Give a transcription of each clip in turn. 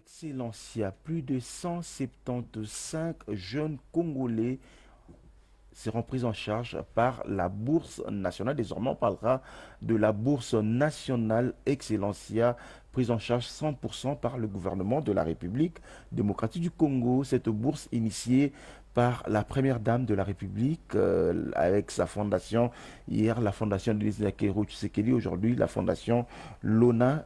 Excellencia, plus de 175 jeunes Congolais seront pris en charge par la Bourse nationale. Désormais, on parlera de la Bourse nationale Excellencia, prise en charge 100% par le gouvernement de la République démocratique du Congo. Cette bourse initiée par la première dame de la République avec sa fondation, hier la fondation de Nakeru Tshisekedi, aujourd'hui la fondation Lona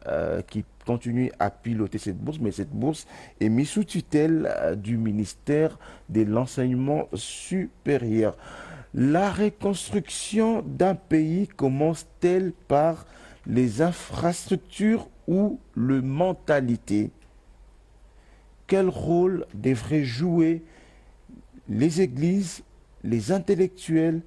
qui continue à piloter cette bourse, mais cette bourse est mise sous tutelle du ministère de l'enseignement supérieur. La reconstruction d'un pays commence-t-elle par les infrastructures ou le mentalité? Quel rôle devraient jouer les églises, les intellectuels,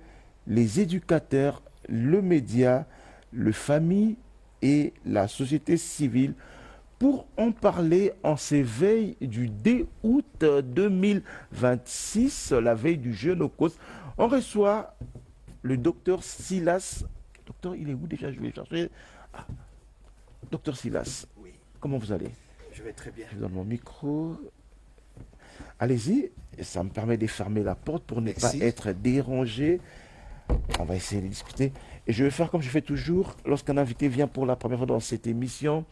les éducateurs, le média, le famille et la société civile? Pour en parler en ces veilles du 2 août 2026, la veille du jeûne au cause, on reçoit le docteur Silas. Docteur, il est où déjà? Je vais chercher. Ah, docteur Silas, Oui, comment vous allez? je vais très bien. Je vous donne mon micro. Allez-y, ça me permet de fermer la porte pour ne pas Merci. être dérangé. On va essayer de discuter. Et je vais faire comme je fais toujours. Lorsqu'un invité vient pour la première fois dans cette émission,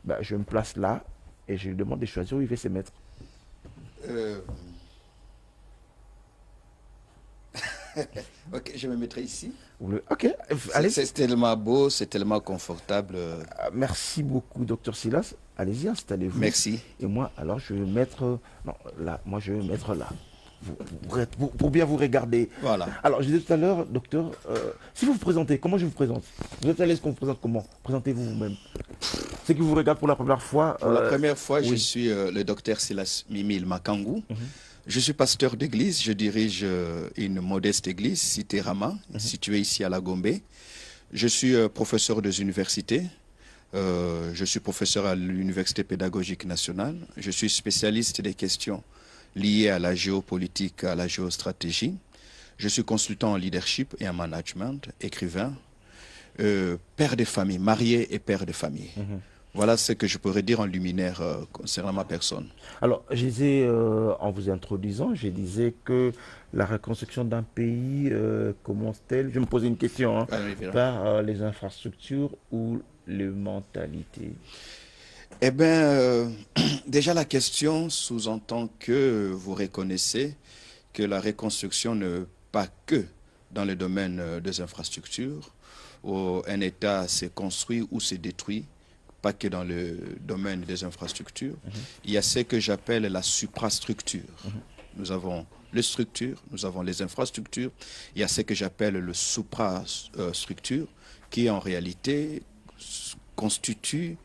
ben, je me place là et je lui demande de choisir où il veut se mettre. Euh, Ok, je me mettrai ici. Ok, allez. C'est tellement beau, c'est tellement confortable. Merci beaucoup, docteur Silas. Allez-y, installez-vous. Merci. Et moi, alors, je vais mettre... Non, là, moi, je vais mettre là. Pour bien vous regarder. Voilà. Alors, je disais tout à l'heure, docteur, si vous vous présentez, comment je vous présente? Vous êtes à l'aise qu'on vous présente comment? Présentez-vous vous-même. Ceux qui vous regardent pour la première fois... Pour la première fois, je oui. suis le docteur Silas Mimile Makangu. Mhm. Je suis pasteur d'église. Je dirige une modeste église, Cité Rama, située ici à la Gombe. Je suis professeur des universités. Je suis professeur à l'Université pédagogique nationale. Je suis spécialiste des questions liées à la géopolitique, à la géostratégie. Je suis consultant en leadership et en management, écrivain, père de famille, marié et père de famille. Mhm. Voilà ce que je pourrais dire en luminaire concernant ma personne. Alors, je disais, en vous introduisant, je disais que la reconstruction d'un pays commence-t-elle, je me posais une question, hein, par les infrastructures ou les mentalités? Eh bien, déjà la question sous-entend que vous reconnaissez que la reconstruction ne pas que dans le domaine des infrastructures, où un État se construit ou se détruit, pas que dans le domaine des infrastructures. Il y a ce que j'appelle la suprastructure. Nous avons les structures, nous avons les infrastructures. Il y a ce que j'appelle le suprastructure, qui en réalité constitue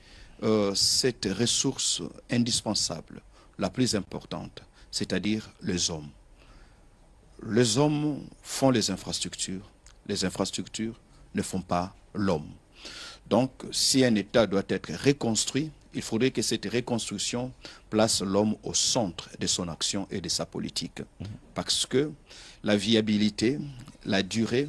cette ressource indispensable, la plus importante, c'est-à-dire les hommes. Les hommes font les infrastructures ne font pas l'homme. Donc, si un État doit être reconstruit, il faudrait que cette reconstruction place l'homme au centre de son action et de sa politique. Parce que la viabilité, la durée,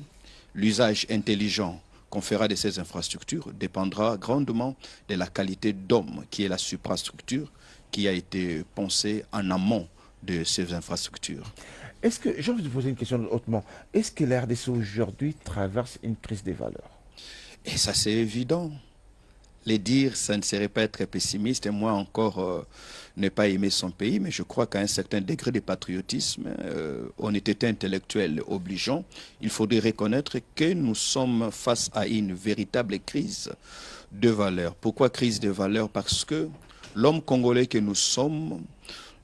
l'usage intelligent qu'on fera de ces infrastructures dépendra grandement de la qualité d'homme qui est la suprastructure qui a été pensée en amont de ces infrastructures. Est-ce que, j'ai envie de vous poser une question hautement, est-ce que la RDC aujourd'hui traverse une crise des valeurs? Et ça, c'est évident. Les dire, ça ne serait pas être pessimiste, et moi encore ne pas aimer son pays, mais je crois qu'à un certain degré de patriotisme, honnêteté intellectuelle obligeant, il faudrait reconnaître que nous sommes face à une véritable crise de valeurs. Pourquoi crise de valeurs? Parce que l'homme congolais que nous sommes,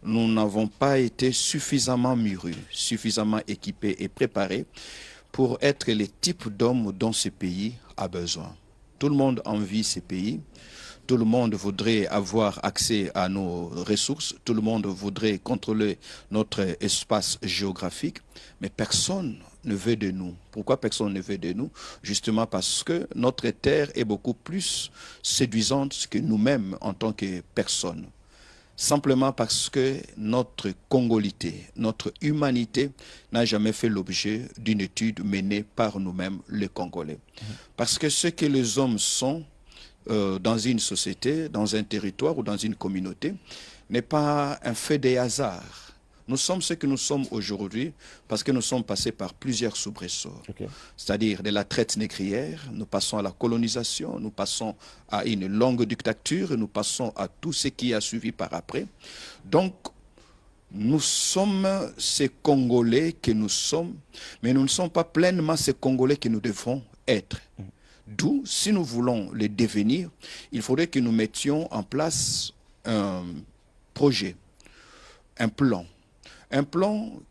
nous n'avons pas été suffisamment mûris, suffisamment équipés et préparés pour être les types d'hommes dont ce pays a besoin. Tout le monde envie ces pays, tout le monde voudrait avoir accès à nos ressources, tout le monde voudrait contrôler notre espace géographique, mais personne ne veut de nous. Pourquoi personne ne veut de nous? Justement parce que notre terre est beaucoup plus séduisante que nous-mêmes en tant que personnes. Simplement parce que notre congolité, notre humanité n'a jamais fait l'objet d'une étude menée par nous-mêmes, les Congolais. Parce que ce que les hommes sont dans une société, dans un territoire ou dans une communauté, n'est pas un fait des hasards. Nous sommes ce que nous sommes aujourd'hui parce que nous sommes passés par plusieurs soubresauts. Ok. C'est-à-dire de la traite négrière, nous passons à la colonisation, nous passons à une longue dictature, nous passons à tout ce qui a suivi par après. Donc, nous sommes ces Congolais que nous sommes, mais nous ne sommes pas pleinement ces Congolais que nous devons être. D'où, si nous voulons les devenir, il faudrait que nous mettions en place un projet, un plan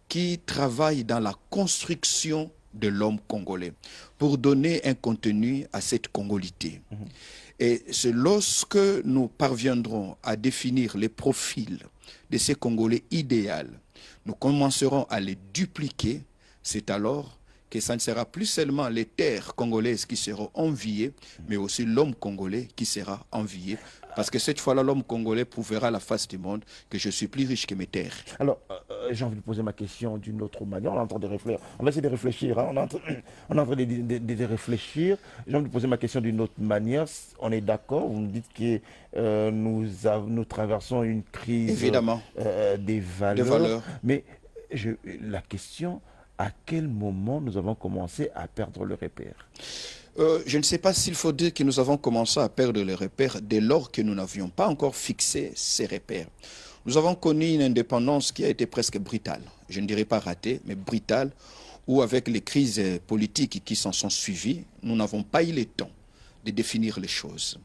qui travaille dans la construction de l'homme congolais pour donner un contenu à cette congolité. Et c'est lorsque nous parviendrons à définir les profils de ces Congolais idéaux, nous commencerons à les dupliquer, c'est alors que ça ne sera plus seulement les terres congolaises qui seront enviées, mais aussi l'homme congolais qui sera envié. Parce que cette fois-là, l'homme congolais prouvera à la face du monde que je suis plus riche que mes terres. Alors, j'ai envie de poser ma question d'une autre manière. On est en train de réfléchir. On va essayer de réfléchir. Hein. On est en train de réfléchir. J'ai envie de poser ma question d'une autre manière. On est d'accord. Vous me dites que nous traversons une crise Évidemment. Des valeurs. Mais la question, à quel moment nous avons commencé à perdre le repère? Je ne sais pas s'il faut dire que nous avons commencé à perdre les repères dès lors que nous n'avions pas encore fixé ces repères. Nous avons connu une indépendance qui a été presque brutale. Je ne dirais pas ratée, mais brutale, où avec les crises politiques qui s'en sont suivies, nous n'avons pas eu le temps de définir les choses.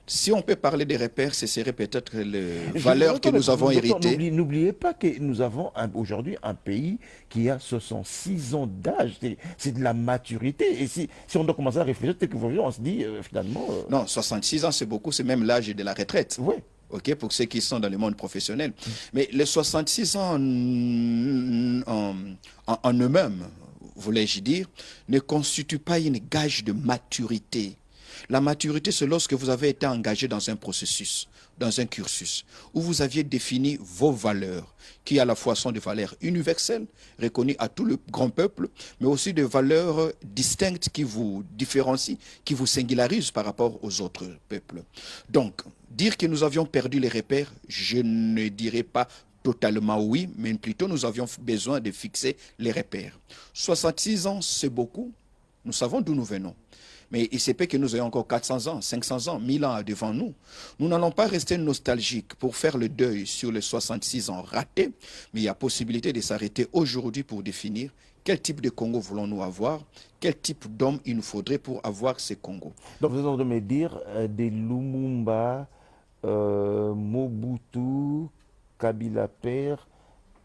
Si on peut parler des repères, ce serait peut-être les valeurs que nous avons héritées. N'oubliez pas que nous avons aujourd'hui un pays qui a 66 ans d'âge. C'est de la maturité. Et si on doit commencer à réfléchir, on se dit finalement... Non, 66 ans, c'est beaucoup. C'est même l'âge de la retraite. Oui. Okay, pour ceux qui sont dans le monde professionnel. Mais les 66 ans en eux-mêmes, voulais-je dire, ne constituent pas une gage de maturité. La maturité, c'est lorsque vous avez été engagé dans un processus, dans un cursus, où vous aviez défini vos valeurs, qui à la fois sont des valeurs universelles, reconnues à tout le grand peuple, mais aussi des valeurs distinctes qui vous différencient, qui vous singularisent par rapport aux autres peuples. Donc, dire que nous avions perdu les repères, je ne dirais pas totalement oui, mais plutôt nous avions besoin de fixer les repères. 66 ans, c'est beaucoup. Nous savons d'où nous venons. Mais il se peut que nous ayons encore 400 ans, 500 ans, 1000 ans devant nous. Nous n'allons pas rester nostalgiques pour faire le deuil sur les 66 ans ratés, mais il y a possibilité de s'arrêter aujourd'hui pour définir quel type de Congo voulons-nous avoir, quel type d'homme il nous faudrait pour avoir ces Congos. Donc vous êtes en train de me dire des Lumumba, Mobutu, Kabila père,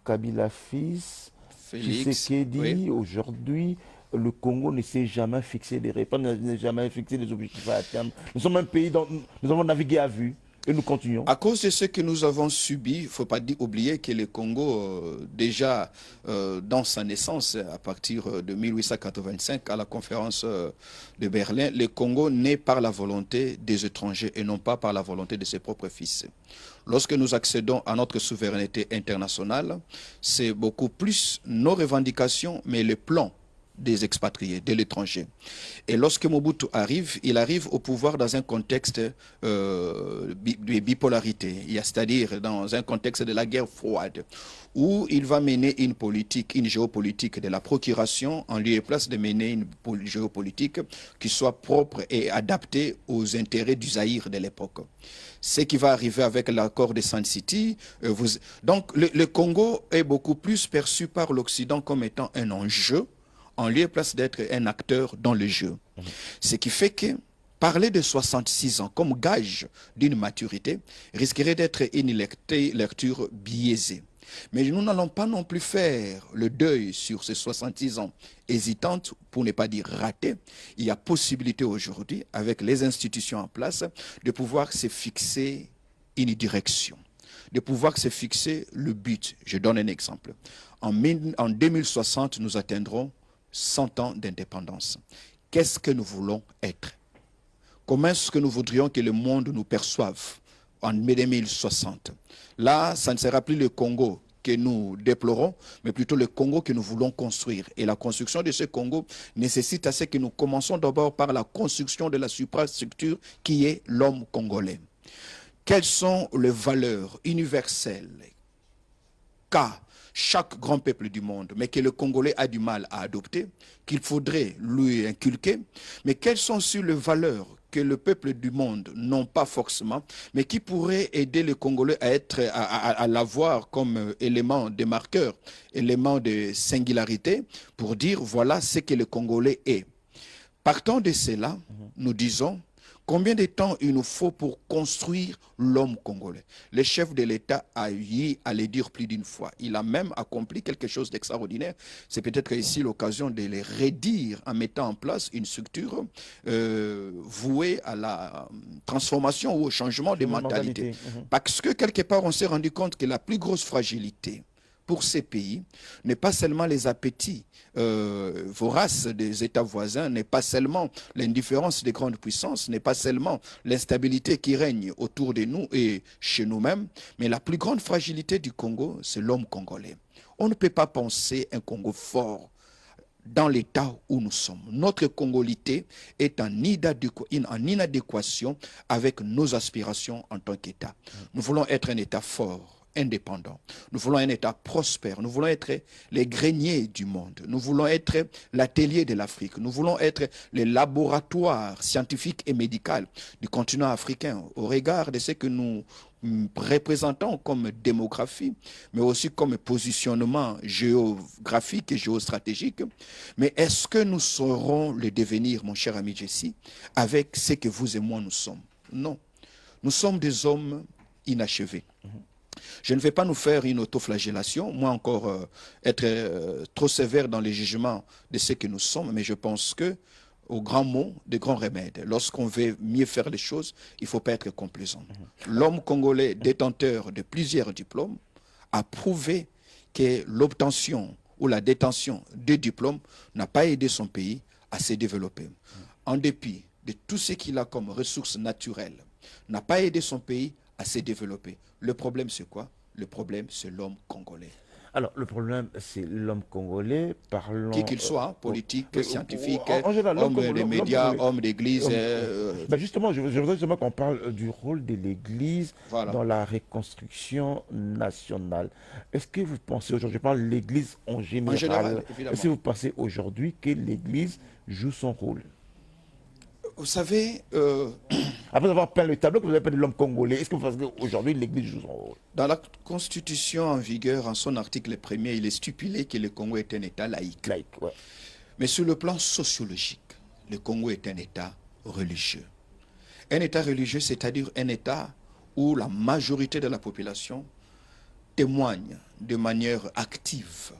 Kabila fils, Félix, Tshisekedi, oui. aujourd'hui... Le Congo ne s'est jamais fixé des repères, n'a jamais fixé des objectifs à atteindre. Nous sommes un pays dont nous avons navigué à vue et nous continuons. À cause de ce que nous avons subi, il ne faut pas oublier que le Congo, déjà dans sa naissance, à partir de 1885, à la conférence de Berlin, le Congo naît par la volonté des étrangers et non pas par la volonté de ses propres fils. Lorsque nous accédons à notre souveraineté internationale, c'est beaucoup plus nos revendications, mais le plan des expatriés, de l'étranger. Et lorsque Mobutu arrive, il arrive au pouvoir dans un contexte de bipolarité, c'est-à-dire dans un contexte de la guerre froide, où il va mener une politique, une géopolitique de la procuration, en lieu et place de mener une géopolitique qui soit propre et adaptée aux intérêts du Zaïre de l'époque. Ce qui va arriver avec l'accord de Sun City. Donc le Congo est beaucoup plus perçu par l'Occident comme étant un enjeu, en lieu et place d'être un acteur dans le jeu. Ce qui fait que parler de 66 ans comme gage d'une maturité risquerait d'être une lecture biaisée. Mais nous n'allons pas non plus faire le deuil sur ces 66 ans hésitantes, pour ne pas dire ratées. Il y a possibilité aujourd'hui, avec les institutions en place, de pouvoir se fixer une direction, de pouvoir se fixer le but. Je donne un exemple. En 2060, nous atteindrons 100 ans d'indépendance. Qu'est-ce que nous voulons être? Comment est-ce que nous voudrions que le monde nous perçoive en 2060? Là, ça ne sera plus le Congo que nous déplorons, mais plutôt le Congo que nous voulons construire. Et la construction de ce Congo nécessite à ce que nous commençons d'abord par la construction de la suprastructure qui est l'homme congolais. quelles sont les valeurs universelles qu'a chaque grand peuple du monde, mais que le Congolais a du mal à adopter, qu'il faudrait lui inculquer, mais quelles sont aussi les valeurs que le peuple du monde n'ont pas forcément, mais qui pourraient aider le Congolais à l'avoir comme élément de marqueur, élément de singularité, pour dire voilà ce que le Congolais est. Partant de cela, nous disons combien de temps il nous faut pour construire l'homme congolais. Le chef de l'État a eu à le dire plus d'une fois. Il a même accompli quelque chose d'extraordinaire. C'est peut-être ici l'occasion de le redire en mettant en place une structure vouée à la transformation ou au changement de mentalité. Parce que quelque part, on s'est rendu compte que la plus grosse fragilité pour ces pays n'est pas seulement les appétits voraces des États voisins, n'est pas seulement l'indifférence des grandes puissances, n'est pas seulement l'instabilité qui règne autour de nous et chez nous-mêmes, mais la plus grande fragilité du Congo, c'est l'homme congolais. On ne peut pas penser un Congo fort dans l'état où nous sommes. Notre congolité est en inadéquation avec nos aspirations en tant qu'État. Nous voulons être un État fort, indépendant. Nous voulons un État prospère. Nous voulons être les greniers du monde. Nous voulons être l'atelier de l'Afrique. Nous voulons être les laboratoires scientifiques et médicaux du continent africain au regard de ce que nous représentons comme démographie, mais aussi comme positionnement géographique et géostratégique. Mais est-ce que nous saurons le devenir, mon cher ami Jesse, avec ce que vous et moi nous sommes? Non. Nous sommes des hommes inachevés. Je ne vais pas nous faire une autoflagellation, moi encore être trop sévère dans les jugements de ce que nous sommes, mais je pense que aux grands mots, des grands remèdes. Lorsqu'on veut mieux faire les choses, il ne faut pas être complaisant. L'homme congolais détenteur de plusieurs diplômes a prouvé que l'obtention ou la détention de diplômes n'a pas aidé son pays à se développer. En dépit de tout ce qu'il a comme ressources naturelles, n'a pas aidé son pays à se développer. Le problème, c'est quoi? Le problème, c'est l'homme congolais. Alors, le problème, c'est l'homme congolais, parlant... Qui qu'il soit, politique, scientifique, en général, homme des médias, homme d'église. Ben justement, je voudrais justement qu'on parle du rôle de l'Église dans la reconstruction nationale. Est-ce que vous pensez aujourd'hui, je parle de l'Église en général, est-ce que vous pensez aujourd'hui que l'Église joue son rôle? Vous savez... Après avoir peint le tableau que vous avez peint de l'homme congolais, est-ce que vous pensez qu'aujourd'hui l'Église joue son rôle? Dans la Constitution en vigueur, en son article 1er, il est stipulé que le Congo est un État laïque. Ouais. Mais sur le plan sociologique, le Congo est un État religieux. Un État religieux, c'est-à-dire un État où la majorité de la population témoigne de manière active,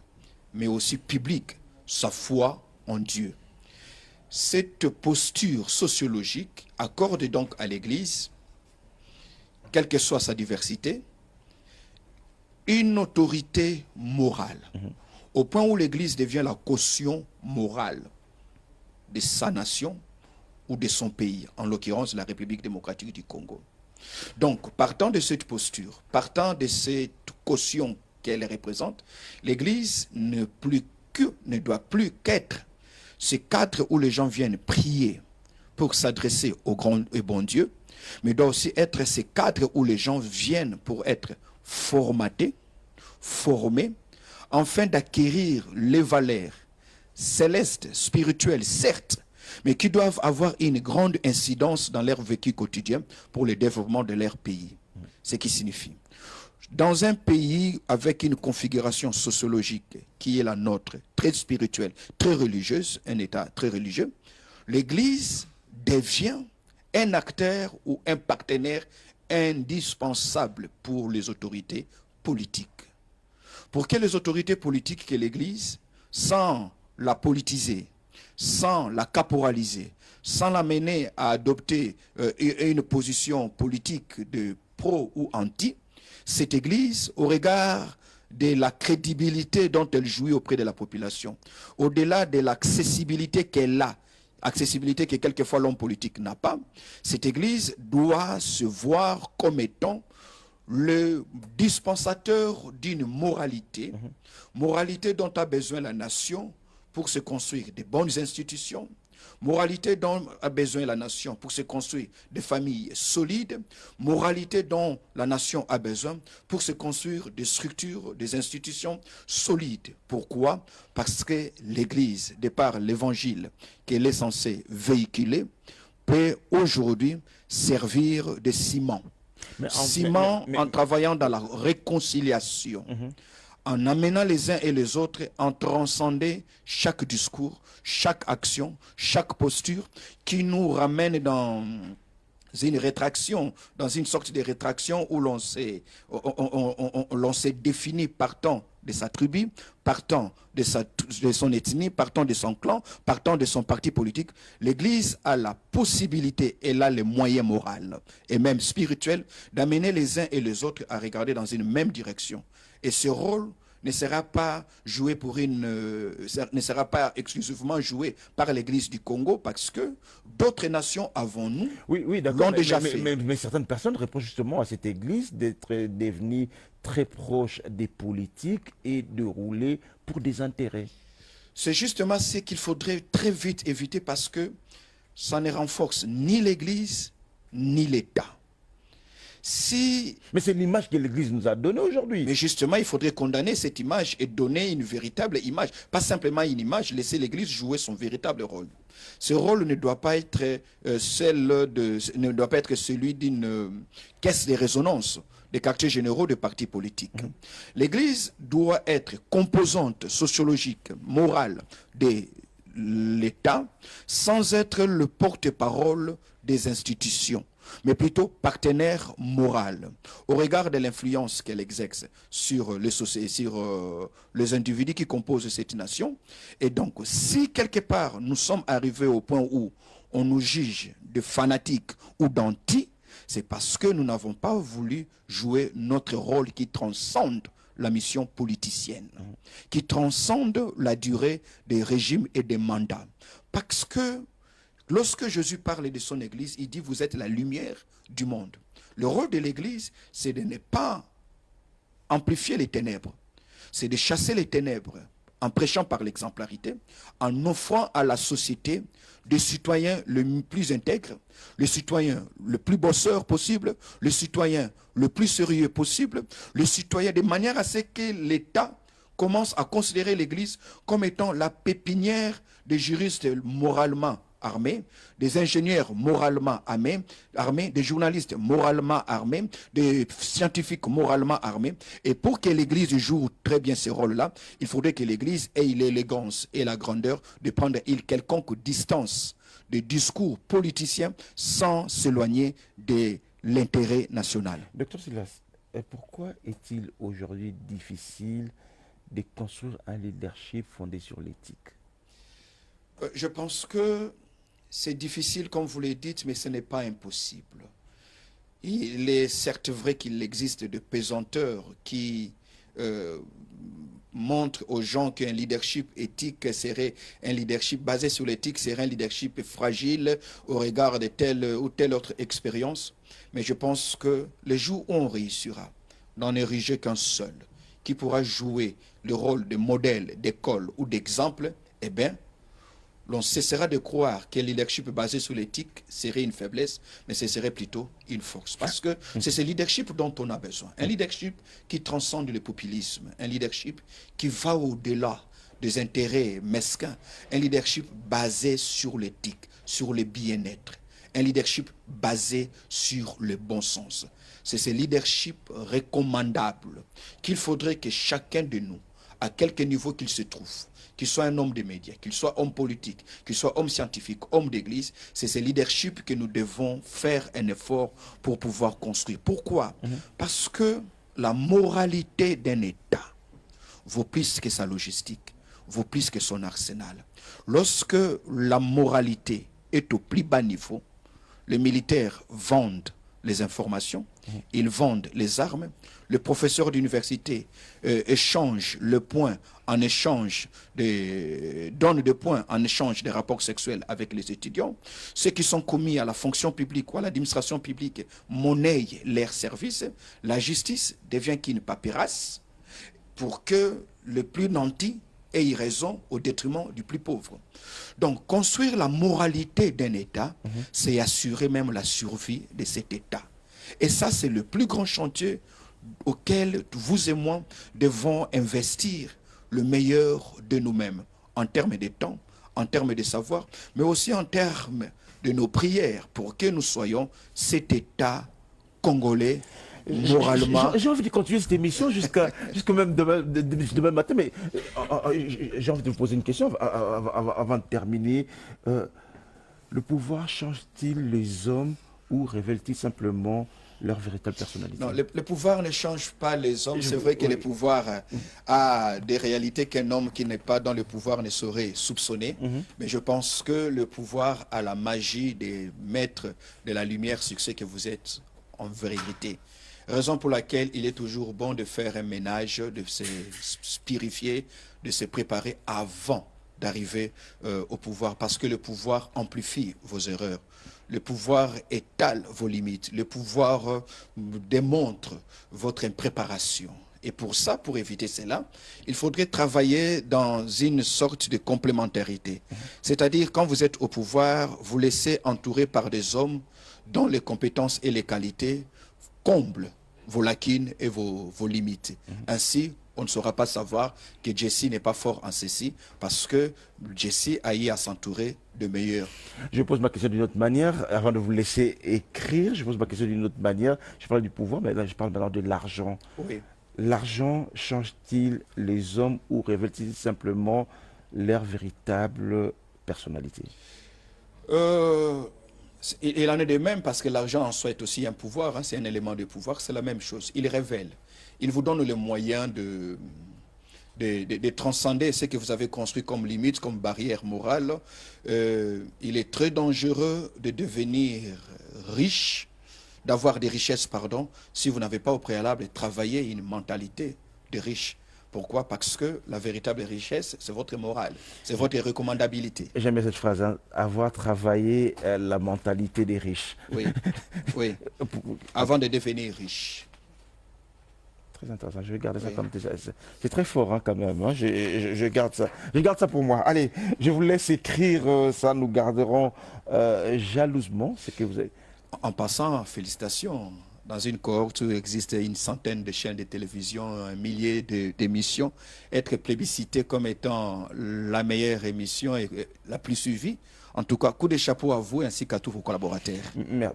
mais aussi publique, sa foi en Dieu. Cette posture sociologique accorde donc à l'Église, quelle que soit sa diversité, une autorité morale, au point où l'Église devient la caution morale de sa nation ou de son pays, en l'occurrence la République démocratique du Congo. Donc, partant de cette posture, partant de cette caution qu'elle représente, l'Église ne doit plus qu'être ce cadre où les gens viennent prier pour s'adresser au grand et bon Dieu, mais doit aussi être ce cadre où les gens viennent pour être formatés, formés, afin d'acquérir les valeurs célestes, spirituelles, certes, mais qui doivent avoir une grande incidence dans leur vécu quotidien pour le développement de leur pays. Ce qui signifie, dans un pays avec une configuration sociologique qui est la nôtre, très spirituelle, très religieuse, un État très religieux, l'Église devient un acteur ou un partenaire indispensable pour les autorités politiques. Pour que les autorités politiques, que l'Église, sans la politiser, sans la caporaliser, sans l'amener à adopter une position politique de pro ou anti, cette Église, au regard de la crédibilité dont elle jouit auprès de la population, au-delà de l'accessibilité qu'elle a, accessibilité que quelquefois l'homme politique n'a pas, cette Église doit se voir comme étant le dispensateur d'une moralité, moralité dont a besoin la nation pour se construire de bonnes institutions, Moralité dont a besoin la nation pour se construire des familles solides. Moralité dont la nation a besoin pour se construire des structures, des institutions solides. Pourquoi? Parce que l'Église, de par l'évangile qu'elle est censée véhiculer, peut aujourd'hui servir de ciment. Ciment en travaillant dans la réconciliation. En amenant les uns et les autres, en transcender chaque discours, chaque action, chaque posture qui nous ramène dans une rétraction, dans une sorte de rétraction où l'on s'est défini partant de sa tribu, partant de son ethnie, partant de son clan, partant de son parti politique. L'Église a la possibilité, elle a les moyens moraux et même spirituels d'amener les uns et les autres à regarder dans une même direction. Et ce rôle ne sera pas joué ne sera pas exclusivement joué par l'Église du Congo, parce que d'autres nations avant nous l'ont déjà fait. Mais certaines personnes reprochent justement à cette Église d'être devenue très proche des politiques et de rouler pour des intérêts. C'est justement ce qu'il faudrait très vite éviter, parce que ça ne renforce ni l'Église ni l'État. Mais c'est l'image que l'Église nous a donnée aujourd'hui. Mais justement, il faudrait condamner cette image et donner une véritable image. Pas simplement une image, laisser l'Église jouer son véritable rôle. Ce rôle ne doit pas être, celui d'une caisse de résonance des quartiers généraux des partis politiques. L'Église doit être composante sociologique, morale de l'État, sans être le porte-parole des institutions, mais plutôt partenaire moral, au regard de l'influence qu'elle exerce sur les individus qui composent cette nation. Et donc, si quelque part nous sommes arrivés au point où on nous juge de fanatiques ou d'anti, c'est parce que nous n'avons pas voulu jouer notre rôle qui transcende la mission politicienne, qui transcende la durée des régimes et des mandats. Parce que lorsque Jésus parle de son Église, il dit « Vous êtes la lumière du monde ». Le rôle de l'Église, c'est de ne pas amplifier les ténèbres. C'est de chasser les ténèbres en prêchant par l'exemplarité, en offrant à la société des citoyens le plus intègres, le citoyen le plus bosseur possible, le citoyen le plus sérieux possible, le citoyen de manière à ce que l'État commence à considérer l'Église comme étant la pépinière des juristes moralement armés, des ingénieurs moralement armés, des journalistes moralement armés, des scientifiques moralement armés. Et pour que l'Église joue très bien ce rôle-là, il faudrait que l'Église ait l'élégance et la grandeur de prendre quelconque distance des discours politiciens sans s'éloigner de l'intérêt national. Docteur Silas, pourquoi est-il aujourd'hui difficile de construire un leadership fondé sur l'éthique? Je pense que c'est difficile, comme vous le dites, mais ce n'est pas impossible. Il est certes vrai qu'il existe des pesanteurs qui montrent aux gens qu'un leadership éthique serait un leadership basé sur l'éthique, serait un leadership fragile au regard de telle ou telle autre expérience. Mais je pense que le jour où on réussira n'en ériger qu'un seul, qui pourra jouer le rôle de modèle, d'école ou d'exemple, eh bien, l'on cessera de croire que le leadership basé sur l'éthique serait une faiblesse, mais ce serait plutôt une force. Parce que c'est ce leadership dont on a besoin. Un leadership qui transcende le populisme, un leadership qui va au-delà des intérêts mesquins, un leadership basé sur l'éthique, sur le bien-être, un leadership basé sur le bon sens. C'est ce leadership recommandable qu'il faudrait que chacun de nous, à quelque niveau qu'il se trouve, qu'il soit un homme des médias, qu'il soit homme politique, qu'il soit homme scientifique, homme d'église, c'est ce leadership que nous devons faire un effort pour pouvoir construire. Pourquoi? Parce que la moralité d'un État vaut plus que sa logistique, vaut plus que son arsenal. Lorsque la moralité est au plus bas niveau, les militaires vendent les informations, ils vendent les armes, le professeur d'université échange le point en échange donne des points en échange des rapports sexuels avec les étudiants. Ceux qui sont commis à la fonction publique ou à l'administration publique monnaient leurs services. La justice devient qu'une paperasse pour que le plus nanti ait raison au détriment du plus pauvre. Donc, construire la moralité d'un État, c'est assurer même la survie de cet État. Et ça, c'est le plus grand chantier auquel vous et moi devons investir le meilleur de nous-mêmes, en termes de temps, en termes de savoir, mais aussi en termes de nos prières, pour que nous soyons cet État congolais moralement. J'ai envie de continuer cette émission jusqu'à même demain matin, mais j'ai envie de vous poser une question avant de terminer. Le pouvoir change-t-il les hommes ou révèle-t-il simplement leur véritable personnalité? Non, le pouvoir ne change pas les hommes. C'est vrai que le pouvoir a des réalités qu'un homme qui n'est pas dans le pouvoir ne saurait soupçonner. Mais je pense que le pouvoir a la magie des maîtres de la lumière sur ce que vous êtes en vérité. Raison pour laquelle il est toujours bon de faire un ménage, de se purifier, de se préparer avant d'arriver au pouvoir. Parce que le pouvoir amplifie vos erreurs. Le pouvoir étale vos limites. Le pouvoir démontre votre impréparation. Et pour ça, pour éviter cela, il faudrait travailler dans une sorte de complémentarité. C'est-à-dire, quand vous êtes au pouvoir, vous laissez entourer par des hommes dont les compétences et les qualités comblent vos lacunes et vos limites. Ainsi, on ne saura pas savoir que Jesse n'est pas fort en ceci, parce que Jesse a eu à s'entourer de meilleurs. Je pose ma question d'une autre manière, avant de vous laisser écrire, je pose ma question d'une autre manière. Je parle du pouvoir, mais là je parle maintenant de l'argent. Oui. L'argent change-t-il les hommes ou révèle-t-il simplement leur véritable personnalité? Il en est de même parce que l'argent en soi est aussi un pouvoir, c'est un élément de pouvoir, c'est la même chose. Il révèle, il vous donne les moyens de transcender ce que vous avez construit comme limite, comme barrière morale. Il est très dangereux de devenir riche, d'avoir des richesses, pardon, si vous n'avez pas au préalable travaillé une mentalité de riche. Pourquoi? Parce que la véritable richesse, c'est votre morale, c'est votre recommandabilité. J'aime bien cette phrase, hein, avoir travaillé la mentalité des riches. Oui, oui, avant de devenir riche. Très intéressant, je vais garder ça comme déjà. C'est très fort hein, quand même, hein. Je garde ça. Je garde ça pour moi. Allez, je vous laisse écrire ça, nous garderons jalousement ce que vous avez. En passant, félicitations. Dans une cohorte où il existe une centaine de chaînes de télévision, un millier d'émissions, être plébiscité comme étant la meilleure émission et la plus suivie. En tout cas, coup de chapeau à vous ainsi qu'à tous vos collaborateurs.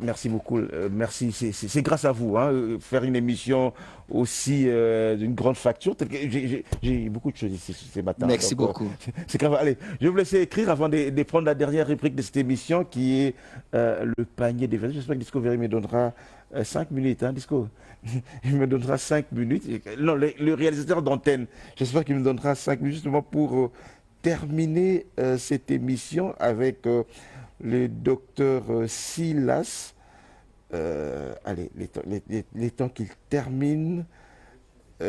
Merci beaucoup. Merci. C'est grâce à vous. Hein, faire une émission aussi d'une grande facture. J'ai beaucoup de choses ici ce matin. Merci beaucoup. C'est grave. Allez, je vais vous laisser écrire avant de prendre la dernière rubrique de cette émission qui est le panier des verres. J'espère que Disco Verry me donnera 5 minutes. Hein, Disco. Il me donnera 5 minutes. Non, le réalisateur d'antenne. J'espère qu'il me donnera 5 minutes justement pour terminer cette émission avec le docteur Silas. Allez, les temps qu'il termine. Vous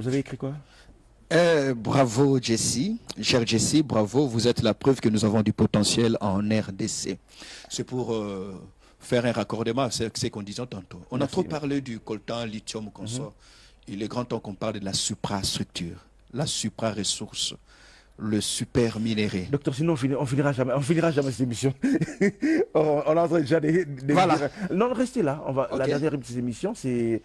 avez écrit quoi? Bravo Jesse, cher Jesse, bravo, vous êtes la preuve que nous avons du potentiel en RDC. C'est pour faire un raccordement à ce qu'on disait tantôt. On a trop parlé du coltan, lithium, consort. Il est grand temps qu'on parle de la suprastructure, la supra-ressource, le super minéré. Docteur, sinon on finira jamais cette émission. on est en train déjà de voilà. Dire. Non, restez là. Okay. La dernière rubrique de cette émission, c'est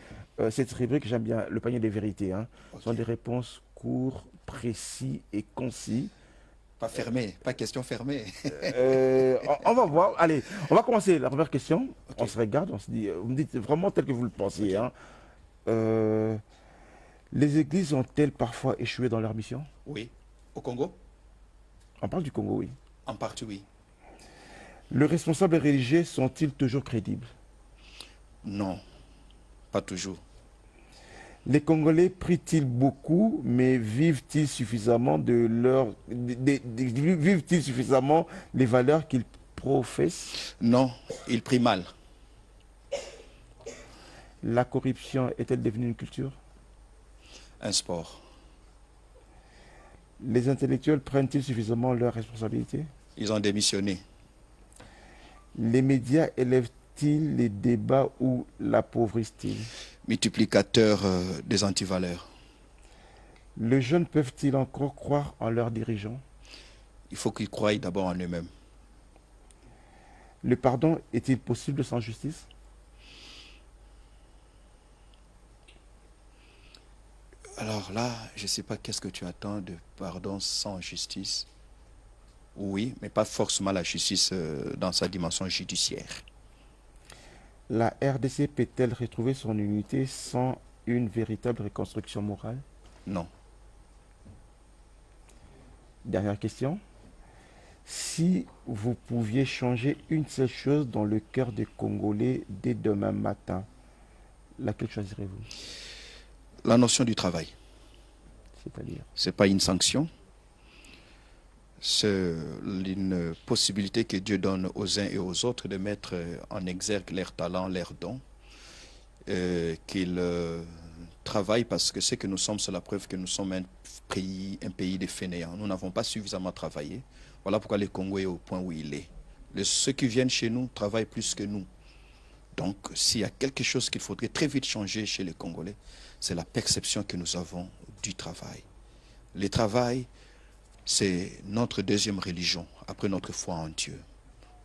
cette rubrique, j'aime bien, le panier des vérités. Hein. Ce sont des réponses courtes, précises et concis. Pas fermé, pas question fermée. On va voir. Allez, on va commencer la première question. Okay. On se regarde, on se dit, vous me dites vraiment tel que vous le pensiez. Okay. Hein. Les églises ont-elles parfois échoué dans leur mission? Oui. Au Congo? On parle du Congo, oui. En partie, oui. Les responsables religieux sont-ils toujours crédibles? Non, pas toujours. Les Congolais prient-ils beaucoup, mais vivent-ils suffisamment vivent-ils suffisamment les valeurs qu'ils professent? Non, ils prient mal. La corruption est-elle devenue une culture? Un sport. Les intellectuels prennent-ils suffisamment leurs responsabilités? Ils ont démissionné. Les médias élèvent-ils les débats ou l'appauvrissent-ils? Multiplicateur des antivaleurs. Les jeunes peuvent-ils encore croire en leurs dirigeants? Il faut qu'ils croient d'abord en eux-mêmes. Le pardon est-il possible sans justice? Alors là, je ne sais pas qu'est-ce que tu attends de pardon sans justice. Oui, mais pas forcément la justice dans sa dimension judiciaire. La RDC peut-elle retrouver son unité sans une véritable reconstruction morale? Non. Dernière question. Si vous pouviez changer une seule chose dans le cœur des Congolais dès demain matin, laquelle choisirez-vous? La notion du travail. C'est-à-dire? Ce n'est pas une sanction. C'est une possibilité que Dieu donne aux uns et aux autres de mettre en exergue leurs talents, leurs dons, qu'ils travaillent parce que ce que nous sommes, c'est la preuve que nous sommes un pays de fainéants. Nous n'avons pas suffisamment travaillé. Voilà pourquoi le Congo est au point où il est. Ceux qui viennent chez nous travaillent plus que nous. Donc, s'il y a quelque chose qu'il faudrait très vite changer chez les Congolais, c'est la perception que nous avons du travail. Le travail, c'est notre deuxième religion, après notre foi en Dieu.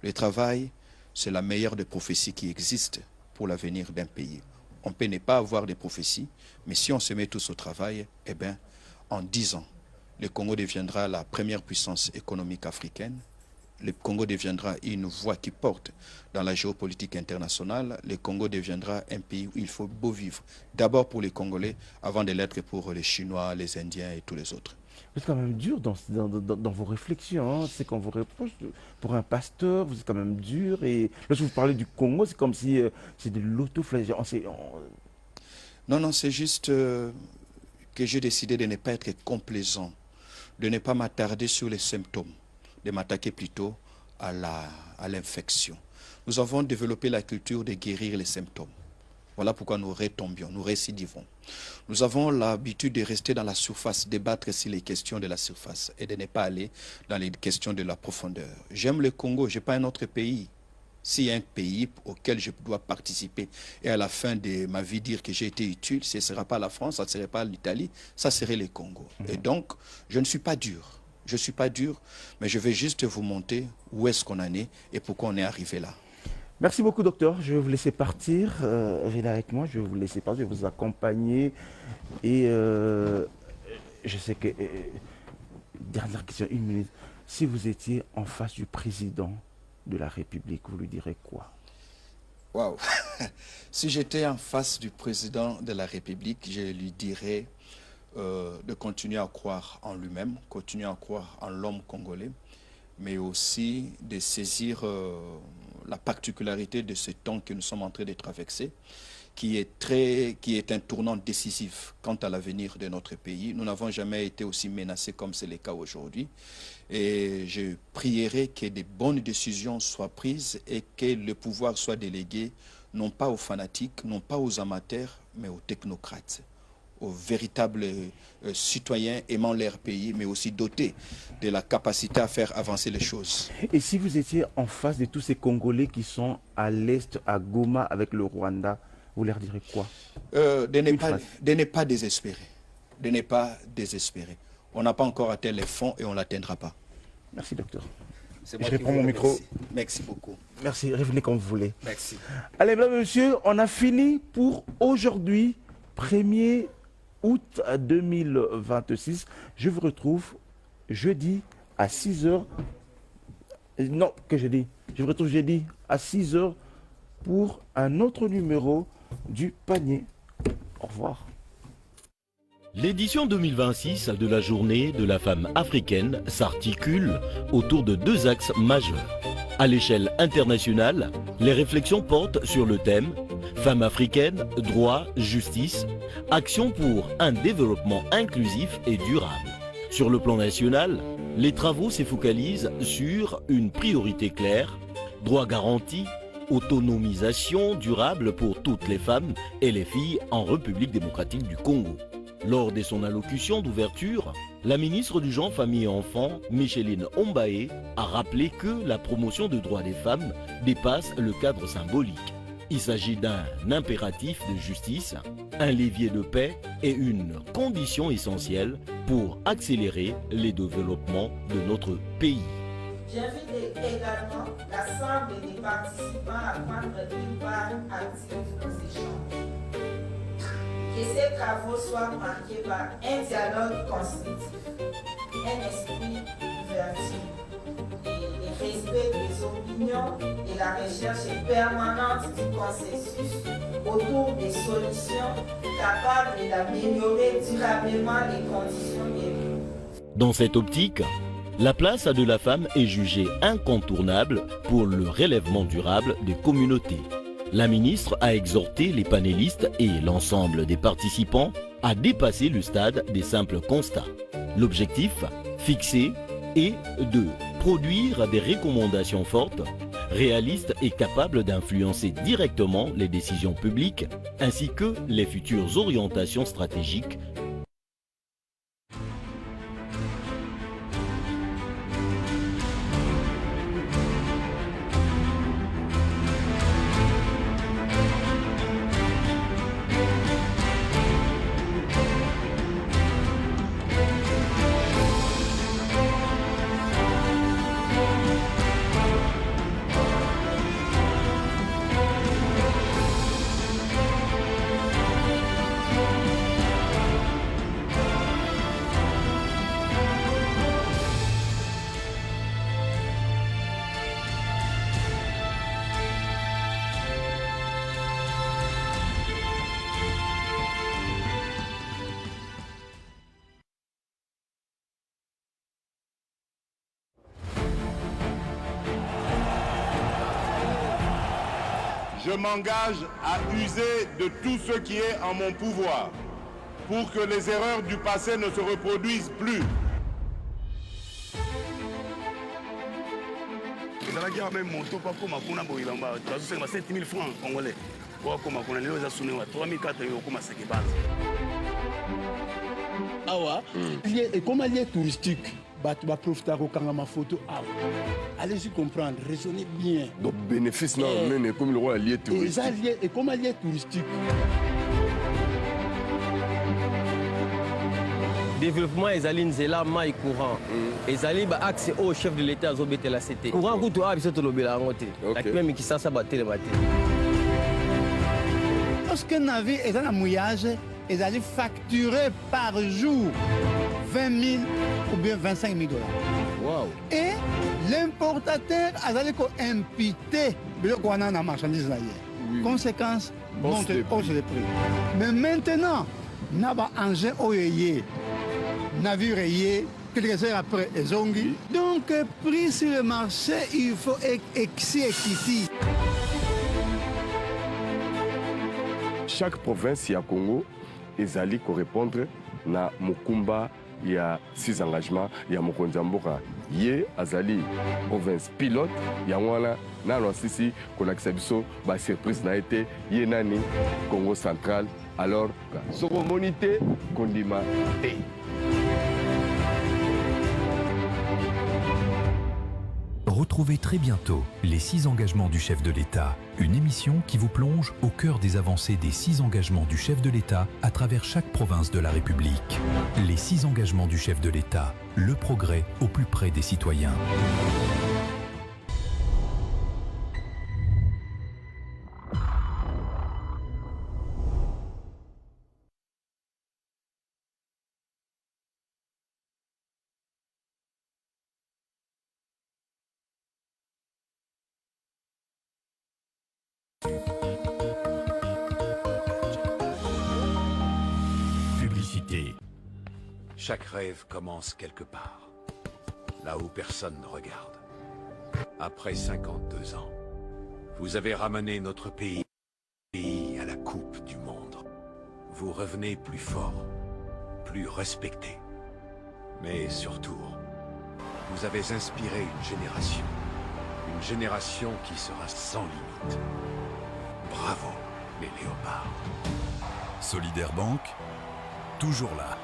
Le travail, c'est la meilleure des prophéties qui existent pour l'avenir d'un pays. On peut ne pas avoir des prophéties, mais si on se met tous au travail, eh bien, en 10 ans, le Congo deviendra la première puissance économique africaine. Le Congo deviendra une voix qui porte dans la géopolitique internationale. Le Congo deviendra un pays où il faut beau vivre. D'abord pour les Congolais, avant de l'être pour les Chinois, les Indiens et tous les autres. Vous êtes quand même dur dans vos réflexions. Hein. C'est qu'on vous reproche, pour un pasteur, vous êtes quand même dur. Et lorsque vous parlez du Congo, c'est comme si c'est de l'autoflagellation. Non, c'est juste que j'ai décidé de ne pas être complaisant, de ne pas m'attarder sur les symptômes, de m'attaquer plutôt à l'infection. Nous avons développé la culture de guérir les symptômes. Voilà pourquoi nous retombions, nous récidivons. Nous avons l'habitude de rester dans la surface, débattre sur les questions de la surface et de ne pas aller dans les questions de la profondeur. J'aime le Congo, je n'ai pas un autre pays. S'il y a un pays auquel je dois participer et à la fin de ma vie dire que j'ai été utile, ce ne sera pas la France, ça ne serait pas l'Italie, ça serait le Congo. Et donc, je ne suis pas dur. Je ne suis pas dur, mais je vais juste vous montrer où est-ce qu'on en est et pourquoi on est arrivé là. Merci beaucoup, docteur. Je vais vous laisser partir. Restez avec moi. Je vais vous laisser partir. Je vais vous accompagner. Et je sais que... dernière question, 1 minute. Si vous étiez en face du président de la République, vous lui direz quoi? Waouh! Si j'étais en face du président de la République, je lui dirais de continuer à croire en lui-même, continuer à croire en l'homme congolais, mais aussi de saisir la particularité de ce temps que nous sommes en train de traverser, qui est un tournant décisif quant à l'avenir de notre pays. Nous n'avons jamais été aussi menacés comme c'est le cas aujourd'hui. Et je prierai que des bonnes décisions soient prises et que le pouvoir soit délégué non pas aux fanatiques, non pas aux amateurs, mais aux technocrates, aux véritables citoyens aimant leur pays, mais aussi dotés de la capacité à faire avancer les choses. Et si vous étiez en face de tous ces Congolais qui sont à l'est, à Goma, avec le Rwanda, vous leur direz quoi? De ne pas désespérer. De ne pas désespérer. On n'a pas encore atteint les fonds et on ne l'atteindra pas. Merci, docteur. Je reprends mon micro. Merci beaucoup. Merci, revenez comme vous voulez. Merci. Allez, mesdames et messieurs, on a fini pour aujourd'hui, 1er août 2026. Je vous retrouve jeudi à 6h. Non, que je dis. Je vous retrouve jeudi à 6h pour un autre numéro du panier. Au revoir. L'édition 2026 de la Journée de la femme africaine s'articule autour de 2 axes majeurs. À l'échelle internationale, les réflexions portent sur le thème « Femmes africaines, droit, justice, action pour un développement inclusif et durable ». Sur le plan national, les travaux se focalisent sur une priorité claire, droit garanti, autonomisation durable pour toutes les femmes et les filles en République démocratique du Congo. Lors de son allocution d'ouverture, la ministre du Genre, Famille et Enfants, Micheline Ombaé, a rappelé que la promotion des droits des femmes dépasse le cadre symbolique. Il s'agit d'un impératif de justice, un levier de paix et une condition essentielle pour accélérer les développements de notre pays. J'invite également l'ensemble des participants à prendre une part active dans ces échanges. Que ces travaux soient marqués par un dialogue constructif, un esprit d'ouverture et le respect des opinions et la recherche permanente du consensus autour des solutions capables d'améliorer durablement les conditions de vie. Dans cette optique, la place de la femme est jugée incontournable pour le relèvement durable des communautés. La ministre a exhorté les panélistes et l'ensemble des participants à dépasser le stade des simples constats. L'objectif fixé est de produire des recommandations fortes, réalistes et capables d'influencer directement les décisions publiques ainsi que les futures orientations stratégiques. Je m'engage à user de tout ce qui est en mon pouvoir pour que les erreurs du passé ne se reproduisent plus. Même mon top pour ma kuna boy lamba, tu as 7000 francs congolais. Pour comment on les a soumis à 3400 euros comme ça qui base. Ah ouais, et comme allié touristique, tu vas profiter de ma photo. Allez-y comprendre, raisonnez bien. Donc bénéfice non, mais comme le roi allié touristique. Et comme allié touristique. Développement ezali nzela mai courant ezali ba accès au chef de l'état azobete la CT courant kutu abiso tolobela yango te lakini même kisasa batelema te. Lorsque navire est dans un mouillage ezali facturé par jour 20 000 ou bien 25 000 dollars. Wow. Et l'importateur azali ko imputer biloko wana na marchandise na ye. Conséquence, hausse de prix. Mais maintenant, naba engin oyeye navire yé, quelques heures après ezongi. Donc prix sur le marché, il faut equity. Chaque province ya Congo ezali ko répondre na mokumba ya 6 engagements ya mokonzi mboka ye azali province pilote ya wana nano sisi kolakisa biso ba surprise na été ye nani Congo central alors soko monité kondima te. Retrouvez très bientôt les 6 engagements du chef de l'État, une émission qui vous plonge au cœur des avancées des 6 engagements du chef de l'État à travers chaque province de la République. Les 6 engagements du chef de l'État, le progrès au plus près des citoyens. Publicité. Chaque rêve commence quelque part, là où personne ne regarde. Après 52 ans, vous avez ramené notre pays à la Coupe du Monde. Vous revenez plus fort, plus respecté. Mais surtout, vous avez inspiré une génération qui sera sans limite. Bravo, les léopards. Solidaire Banque, toujours là.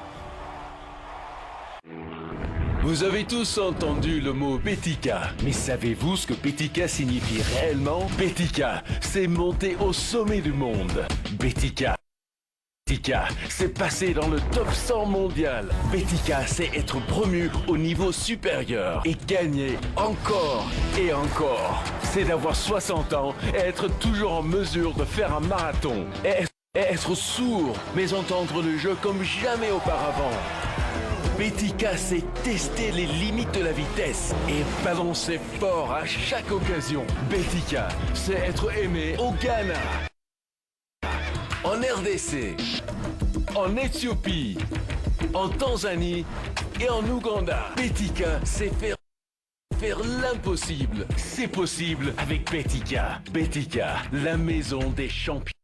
Vous avez tous entendu le mot Betika, mais savez-vous ce que Betika signifie réellement? Betika, c'est monter au sommet du monde. Betika, c'est passer dans le top 100 mondial. Betika, c'est être promu au niveau supérieur et gagner encore et encore. C'est d'avoir 60 ans et être toujours en mesure de faire un marathon. Et être sourd, mais entendre le jeu comme jamais auparavant. Betika, c'est tester les limites de la vitesse et balancer fort à chaque occasion. Betika, c'est être aimé au Ghana, en RDC, en Éthiopie, en Tanzanie et en Ouganda. Betika, c'est faire l'impossible. C'est possible avec Betika. Betika, la maison des champions.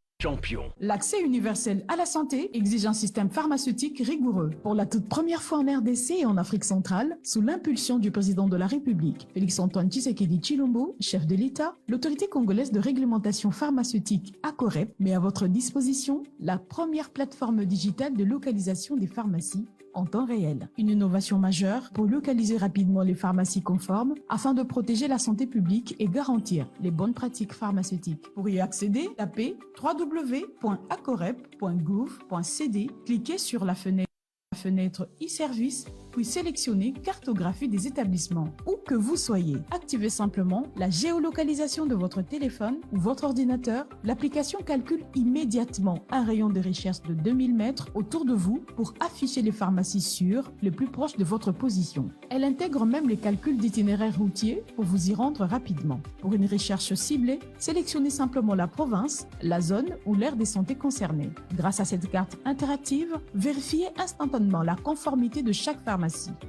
L'accès universel à la santé exige un système pharmaceutique rigoureux. Pour la toute première fois en RDC et en Afrique centrale, sous l'impulsion du président de la République, Félix-Antoine Tshisekedi Tshilombo, chef de l'État, l'autorité congolaise de réglementation pharmaceutique ACOREP met à votre disposition la première plateforme digitale de localisation des pharmacies en temps réel. Une innovation majeure pour localiser rapidement les pharmacies conformes afin de protéger la santé publique et garantir les bonnes pratiques pharmaceutiques. Pour y accéder, tapez www.acorep.gouv.cd, cliquez sur la fenêtre e-service, puis sélectionnez cartographie des établissements. Où que vous soyez, activez simplement la géolocalisation de votre téléphone ou votre ordinateur. L'application calcule immédiatement un rayon de recherche de 2000 mètres autour de vous pour afficher les pharmacies sûres les plus proches de votre position. Elle intègre même les calculs d'itinéraires routiers pour vous y rendre rapidement. Pour une recherche ciblée, sélectionnez simplement la province, la zone ou l'aire de santé concernée. Grâce à cette carte interactive, vérifiez instantanément la conformité de chaque pharmacie.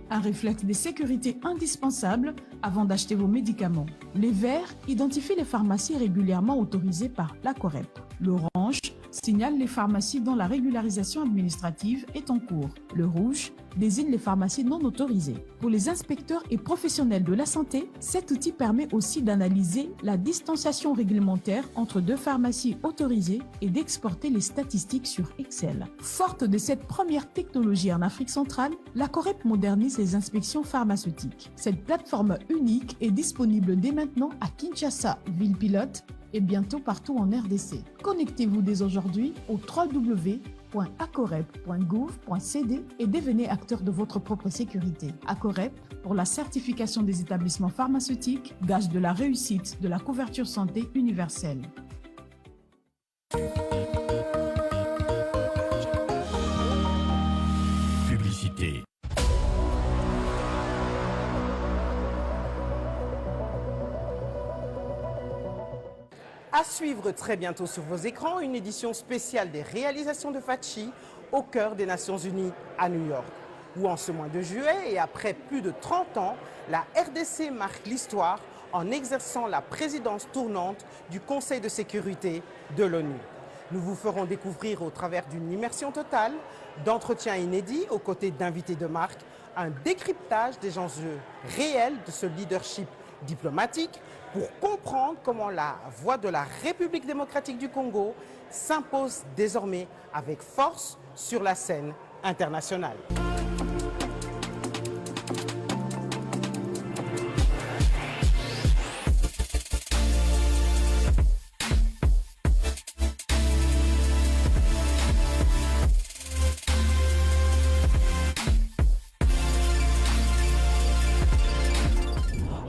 Un réflexe de sécurité indispensable avant d'acheter vos médicaments. Les verts identifient les pharmacies régulièrement autorisées par l'ACOREP. L'orange signale les pharmacies dont la régularisation administrative est en cours. Le rouge désigne les pharmacies non autorisées. Pour les inspecteurs et professionnels de la santé, cet outil permet aussi d'analyser la distanciation réglementaire entre deux pharmacies autorisées et d'exporter les statistiques sur Excel. Forte de cette première technologie en Afrique centrale, l'ACOREP modernise les inspections pharmaceutiques. Cette plateforme unique est disponible dès maintenant à Kinshasa, ville pilote, et bientôt partout en RDC. Connectez-vous dès aujourd'hui au www.acorep.gouv.cd et devenez acteur de votre propre sécurité. ACOREP, pour la certification des établissements pharmaceutiques, gage de la réussite de la couverture santé universelle. Publicité. À suivre très bientôt sur vos écrans, une édition spéciale des réalisations de Fachi au cœur des Nations Unies à New York, où en ce mois de juillet et après plus de 30 ans, la RDC marque l'histoire en exerçant la présidence tournante du Conseil de sécurité de l'ONU. Nous vous ferons découvrir au travers d'une immersion totale, d'entretiens inédits aux côtés d'invités de marque, un décryptage des enjeux réels de ce leadership diplomatique pour comprendre comment la voix de la République démocratique du Congo s'impose désormais avec force sur la scène internationale.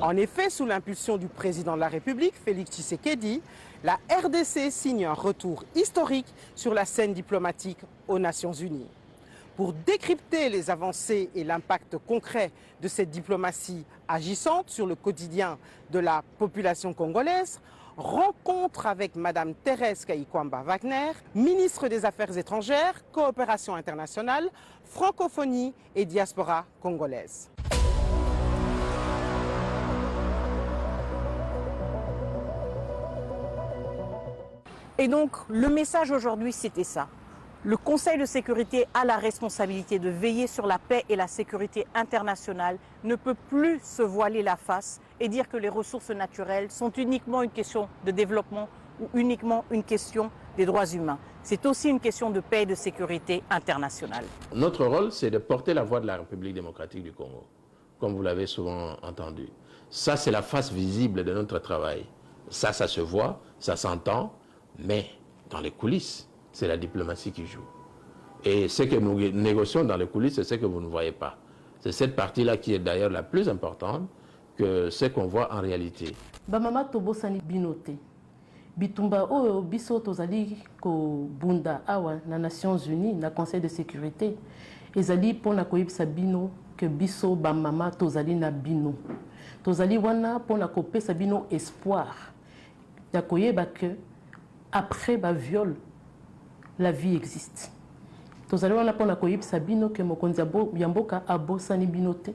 En effet, sous l'impulsion du président de la République, Félix Tshisekedi, la RDC signe un retour historique sur la scène diplomatique aux Nations Unies. Pour décrypter les avancées et l'impact concret de cette diplomatie agissante sur le quotidien de la population congolaise, rencontre avec Madame Thérèse Kayikwamba Wagner, ministre des Affaires étrangères, coopération internationale, francophonie et diaspora congolaise. Et donc, le message aujourd'hui, c'était ça. Le Conseil de sécurité a la responsabilité de veiller sur la paix et la sécurité internationale, ne peut plus se voiler la face et dire que les ressources naturelles sont uniquement une question de développement ou uniquement une question des droits humains. C'est aussi une question de paix et de sécurité internationale. Notre rôle, c'est de porter la voix de la République démocratique du Congo comme vous l'avez souvent entendu. Ça, c'est la face visible de notre travail. Ça se voit, ça s'entend, mais dans les coulisses, c'est la diplomatie qui joue. Et ce que nous négocions dans les coulisses, c'est ce que vous ne voyez pas. C'est cette partie-là qui est d'ailleurs la plus importante que ce qu'on voit en réalité. Bamama tobosani binote. Bitumba oyo biso tozali ko bunda awa na Nations Unies na Conseil de sécurité. Ezali pona koyebisa bino que biso bamama tozali na bino. Tozali wana pona kopesa bino espoir. Ya koyeba que après ba viol la vie existe. Tozali wana pona koyebisa bino que mokonzi ya mboka abosani bino te.